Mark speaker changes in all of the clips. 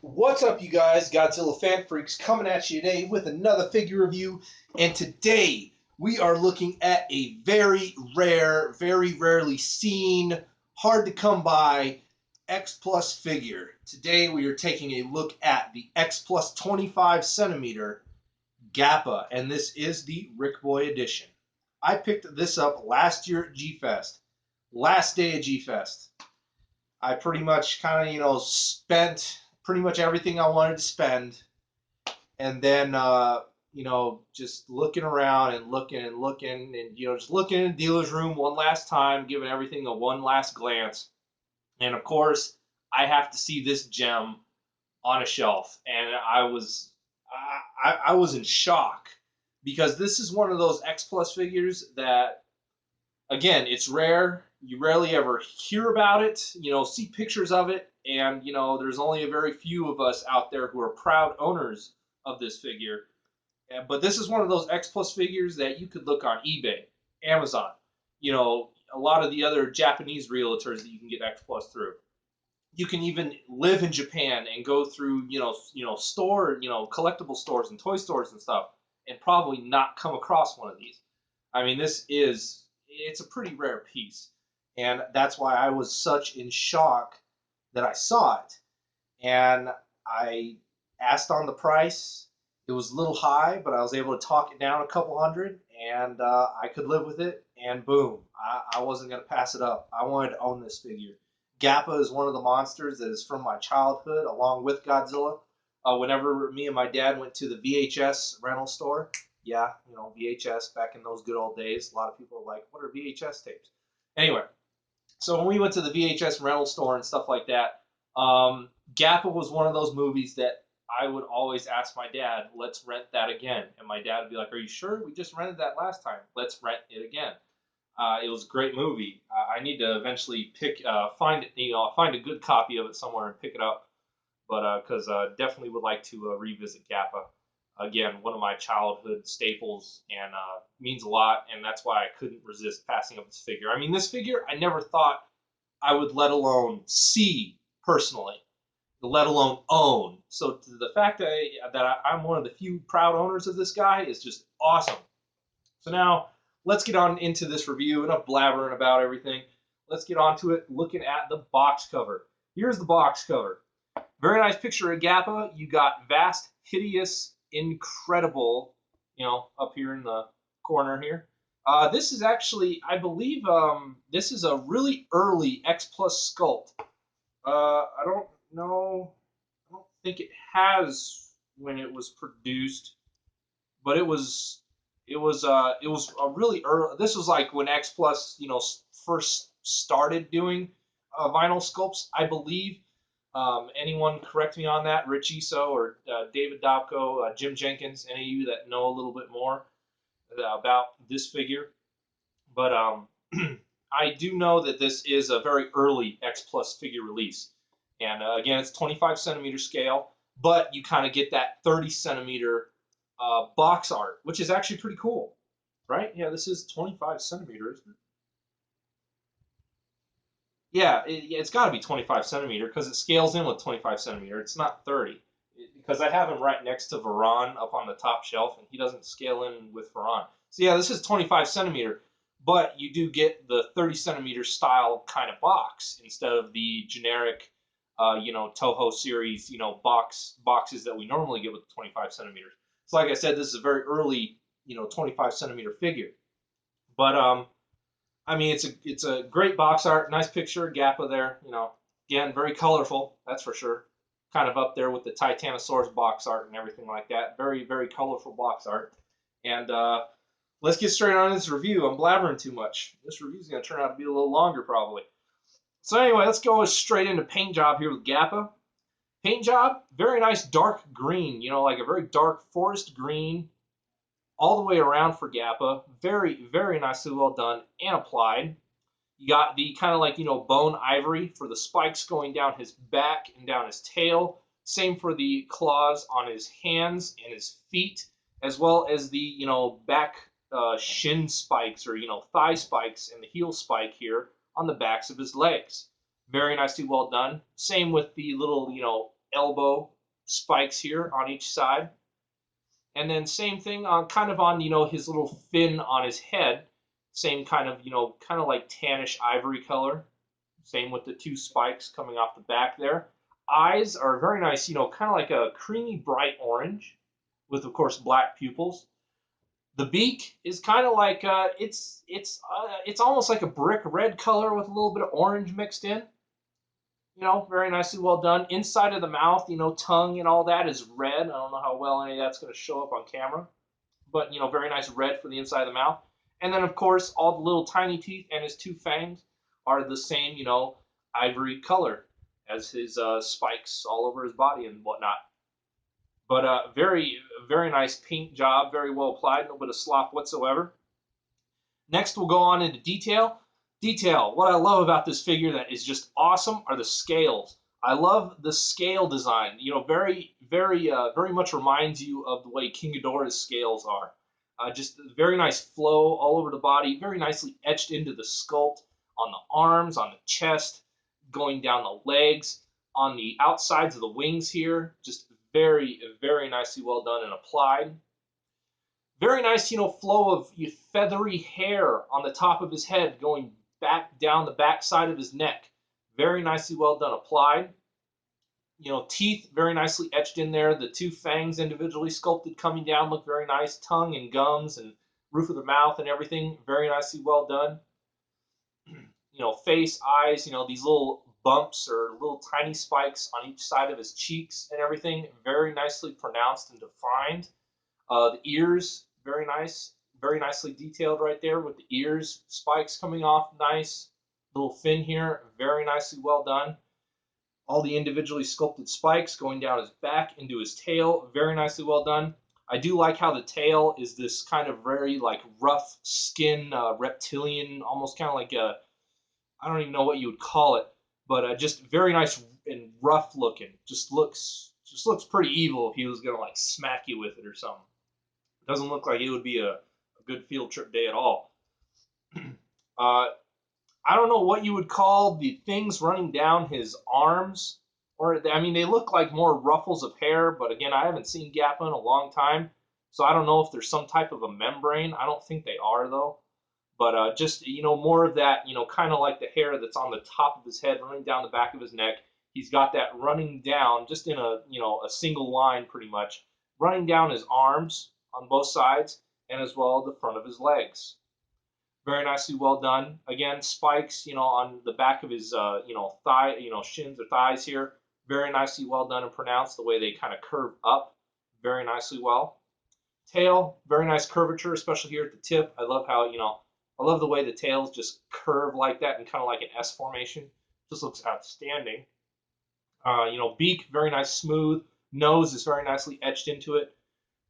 Speaker 1: What's up, you guys? Godzilla Fan Freaks coming at you today with another figure review. And today we are looking at a very rare, very rarely seen, hard to come by X Plus figure. Today we are taking a look at the X Plus 25 centimeter Gappa, and this is the Rick Boy edition. I picked this up last year at G Fest, last day of G Fest. I pretty much kind of, spent pretty much everything I wanted to spend. And then, just looking around and looking and, just looking in the dealer's room one last time, giving everything a one last glance. And of course, I have to see this gem on a shelf. And I was in shock because this is one of those X Plus figures that, again, it's rare. You rarely ever hear about it, see pictures of it, and there's only a very few of us out there who are proud owners of this figure. But this is one of those X Plus figures that you could look on eBay, Amazon, a lot of the other Japanese realtors that you can get X Plus through. You can even live in Japan and go through, collectible stores and toy stores and stuff, and probably not come across one of these. I mean, it's a pretty rare piece. And that's why I was such in shock that I saw it. And I asked on the price. It was a little high, but I was able to talk it down a couple hundred, and I could live with it. And boom, I wasn't going to pass it up. I wanted to own this figure. Gappa is one of the monsters that is from my childhood, along with Godzilla. Whenever me and my dad went to the VHS rental store, yeah, VHS back in those good old days, a lot of people are like, what are VHS tapes? Anyway, so when we went to the VHS rental store and stuff like that, Gappa was one of those movies that I would always ask my dad, let's rent that again. And my dad would be like, are you sure? We just rented that last time. Let's rent it again. It was a great movie. I need to eventually find a good copy of it somewhere and pick it up. But because definitely would like to revisit Gappa again, one of my childhood staples, and means a lot. And that's why I couldn't resist passing up this figure. I mean, this figure I never thought I would let alone see personally, let alone own. So the fact that I'm one of the few proud owners of this guy is just awesome. So now let's get on into this review. Enough blabbering about everything. Let's get on to it. Looking at the box cover. Here's the box cover. Very nice picture of Gappa. You got vast, hideous, incredible, up here in the corner here. This is actually, I believe, this is a really early X Plus sculpt. I don't know. I don't think it has when it was produced, but it was a really early. This was like when X Plus, first started doing vinyl sculpts, I believe. Anyone correct me on that? Rich Iso or David Dobko, Jim Jenkins, any of you that know a little bit more about this figure. But I do know that this is a very early X Plus figure release. And again, it's 25 centimeter scale, but you kind of get that 30 centimeter box art, which is actually pretty cool, right? Yeah, this is 25 centimeters. Yeah, it's got to be 25 centimeter because it scales in with 25 centimeter. It's not 30 because I have him right next to Varan up on the top shelf, and he doesn't scale in with Varan. So yeah, this is 25 centimeter, but you do get the 30 centimeter style kind of box instead of the generic, Toho series, boxes that we normally get with the 25 centimeters. So like I said, this is a very early, 25 centimeter figure. But I mean, it's a great box art, nice picture, Gappa there. Again, very colorful, that's for sure. Kind of up there with the Titanosaurus box art and everything like that. Very, very colorful box art. And let's get straight on this review. I'm blabbering too much. This review is going to turn out to be a little longer, probably. So anyway, let's go straight into paint job here with Gappa. Paint job, very nice dark green. Like a very dark forest green all the way around for Gappa. Very, very nicely well done and applied. You got the kind of like, bone ivory for the spikes going down his back and down his tail. Same for the claws on his hands and his feet, as well as the, back shin spikes or, thigh spikes and the heel spike here on the backs of his legs. Very nicely well done. Same with the little, elbow spikes here on each side. And then same thing on kind of on, you know, his little fin on his head. Same kind of, you know, kind of like tannish ivory color. Same with the two spikes coming off the back there. Eyes are very nice, you know, kind of like a creamy bright orange with, of course, black pupils. The beak is kind of like it's almost like a brick red color with a little bit of orange mixed in. You know, very nicely well done. Inside of the mouth, you know, tongue and all that is red. I don't know how well any of that's going to show up on camera, but you know, very nice red for the inside of the mouth. And then, of course, all the little tiny teeth and his two fangs are the same, you know, ivory color as his spikes all over his body and whatnot. But very, very nice paint job, very well applied, no bit of slop whatsoever. Next, we'll go on into detail. Detail. What I love about this figure that is just awesome are the scales. I love the scale design. You know, very much reminds you of the way King Ghidorah's scales are. Just very nice flow all over the body, very nicely etched into the sculpt on the arms, on the chest, going down the legs, on the outsides of the wings here. Just very nicely well done and applied. Very nice, you know, flow of feathery hair on the top of his head going back down the back side of his neck. Very nicely well done applied. You know, teeth very nicely etched in there. The two fangs individually sculpted coming down look very nice. Tongue and gums and roof of the mouth and everything very nicely well done. You know, face, eyes, you know, these little bumps or little tiny spikes on each side of his cheeks and everything very nicely pronounced and defined. The ears, very nice, very nicely detailed right there with the ears, spikes coming off nice. Little fin here, very nicely well done. All the individually sculpted spikes going down his back into his tail, very nicely well done. I do like how the tail is this kind of very like rough skin, reptilian, almost kind of like a, I don't even know what you would call it, but just very nice and rough looking. Just looks pretty evil if he was gonna like smack you with it or something. Doesn't look like it would be a good field trip day at all. I don't know what you would call the things running down his arms. Or, I mean, they look like more ruffles of hair, but again, I haven't seen Gappa in a long time, so I don't know if there's some type of a membrane. I don't think they are, though. But just, you know, more of that, you know, kind of like the hair that's on the top of his head running down the back of his neck. He's got that running down just in a, you know, a single line pretty much, running down his arms on both sides and as well the front of his legs. Very nicely well done. Again, spikes, you know, on the back of his, you know, thigh, you know, shins or thighs here. Very nicely well done and pronounced. The way they kind of curve up, very nicely well. Tail, very nice curvature, especially here at the tip. I love how, you know, I love the way the tails just curve like that and kind of like an S formation. Just looks outstanding. You know, beak, very nice, smooth. Nose is very nicely etched into it.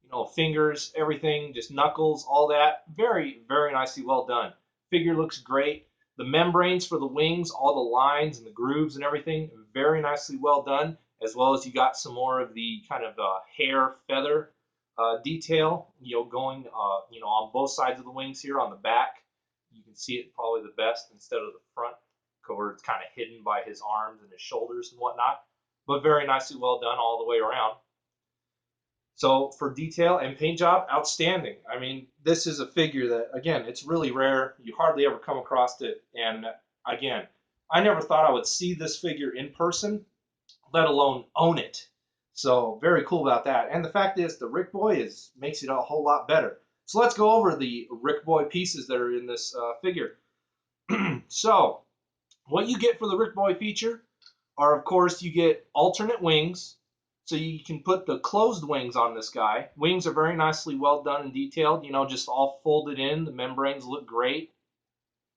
Speaker 1: You know, fingers, everything, just knuckles, all that. Very nicely well done. Figure looks great. The membranes for the wings, all the lines and the grooves and everything, very nicely well done. As well as you got some more of the kind of hair feather detail, you know, going, you know, on both sides of the wings here on the back. You can see it probably the best instead of the front, where it's kind of hidden by his arms and his shoulders and whatnot. But very nicely well done all the way around. So for detail and paint job, outstanding. I mean, this is a figure that, again, it's really rare. You hardly ever come across it. And again, I never thought I would see this figure in person, let alone own it. So very cool about that. And the fact is, the Rick Boy makes it a whole lot better. So let's go over the Rick Boy pieces that are in this figure. So what you get for the Rick Boy feature are, of course, you get alternate wings. So you can put the closed wings on this guy. Wings are very nicely well done and detailed, you know, just all folded in. The membranes look great.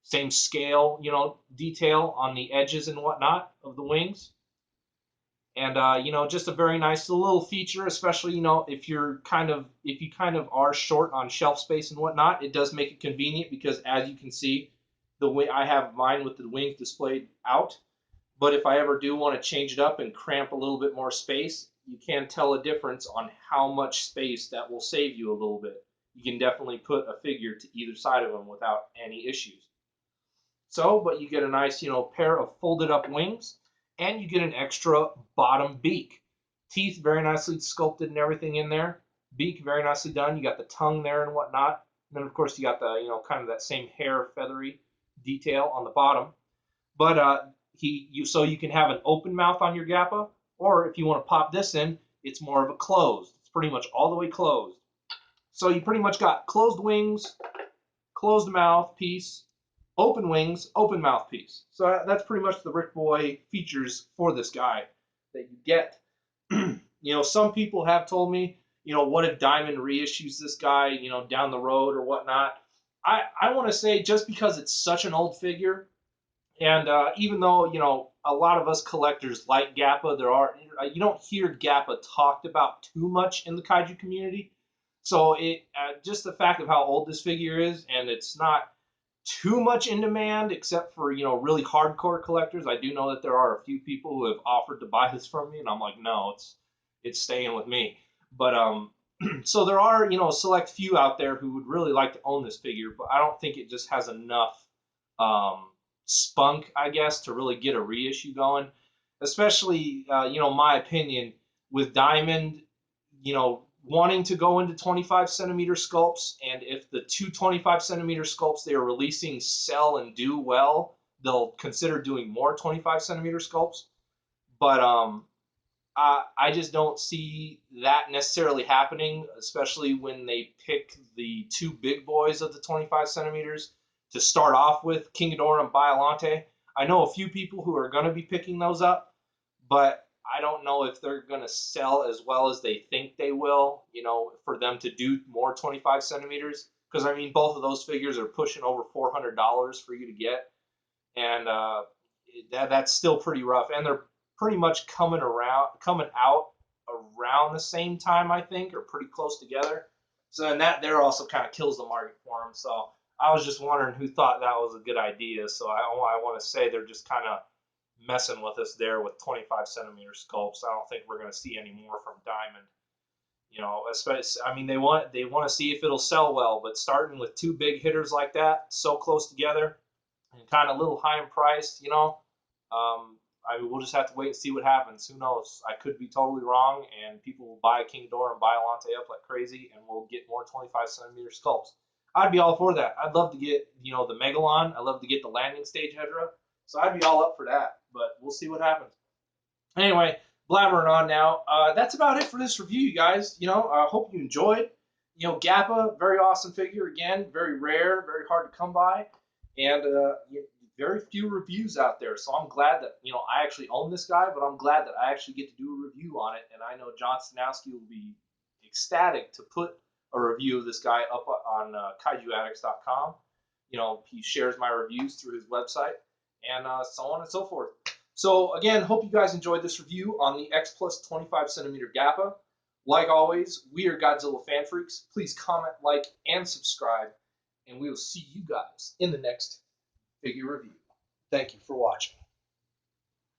Speaker 1: Same scale, you know, detail on the edges and whatnot of the wings. And, you know, just a very nice little feature, especially, you know, if you kind of are short on shelf space and whatnot, it does make it convenient because, as you can see, the way I have mine with the wings displayed out. But if I ever do want to change it up and cramp a little bit more space, you can tell a difference on how much space that will save you a little bit. You can definitely put a figure to either side of them without any issues. So, but you get a nice, you know, pair of folded up wings, and you get an extra bottom beak. Teeth very nicely sculpted and everything in there. Beak very nicely done. You got the tongue there and whatnot. And then of course you got the kind of that same hair feathery detail on the bottom. But so you can have an open mouth on your Gappa, or if you want to pop this in, it's more of a closed. It's pretty much all the way closed. So you pretty much got closed wings, closed mouth piece, open wings, open mouth piece. So that's pretty much the Rick Boy features for this guy that you get. Some people have told me, what if Diamond reissues this guy, down the road or whatnot. I want to say just because it's such an old figure, and even though, a lot of us collectors like Gappa, you don't hear Gappa talked about too much in the kaiju community. So just the fact of how old this figure is, and it's not too much in demand except for, really hardcore collectors. I do know that there are a few people who have offered to buy this from me, and I'm like, no, it's staying with me. But so there are, a select few out there who would really like to own this figure, but I don't think it just has enough spunk, I guess, to really get a reissue going. Especially, my opinion, with Diamond, wanting to go into 25 centimeter sculpts, and if the two 25 centimeter sculpts they are releasing sell and do well, they'll consider doing more 25 centimeter sculpts. But I just don't see that necessarily happening, especially when they pick the two big boys of the 25 centimeters to start off with, King Ghidorah and Biollante. I know a few people who are going to be picking those up, but I don't know if they're going to sell as well as they think they will, for them to do more 25 centimeters. Because, both of those figures are pushing over $400 for you to get. And that's still pretty rough. And they're pretty much coming out around the same time, I think, or pretty close together. So, and that there also kind of kills the market for them. So I was just wondering who thought that was a good idea. So I want to say they're just kind of messing with us there with 25 centimeter sculpts. I don't think we're going to see any more from Diamond. Especially, they want to see if it'll sell well, but starting with two big hitters like that, so close together, and kind of a little high in price, we'll just have to wait and see what happens. Who knows? I could be totally wrong, and people will buy King Ghidorah and Biollante up like crazy, and we'll get more 25 centimeter sculpts. I'd be all for that. I'd love to get, the Megalon. I'd love to get the landing stage Hedra. So I'd be all up for that, but we'll see what happens. Anyway, blabbering on now. That's about it for this review, you guys. I hope you enjoyed. Gappa, very awesome figure. Again, very rare, very hard to come by, and very few reviews out there. So I'm glad that I actually own this guy, but I'm glad that I actually get to do a review on it. And I know John Stanowski will be ecstatic to put a review of this guy up on KaijuAddicts.com. He shares my reviews through his website, and so on and so forth. So again, hope you guys enjoyed this review on the X Plus 25 centimeter Gappa. Like always, we are Godzilla Fan Freaks. Please comment, like, and subscribe, and we will see you guys in the next figure review. Thank you for watching.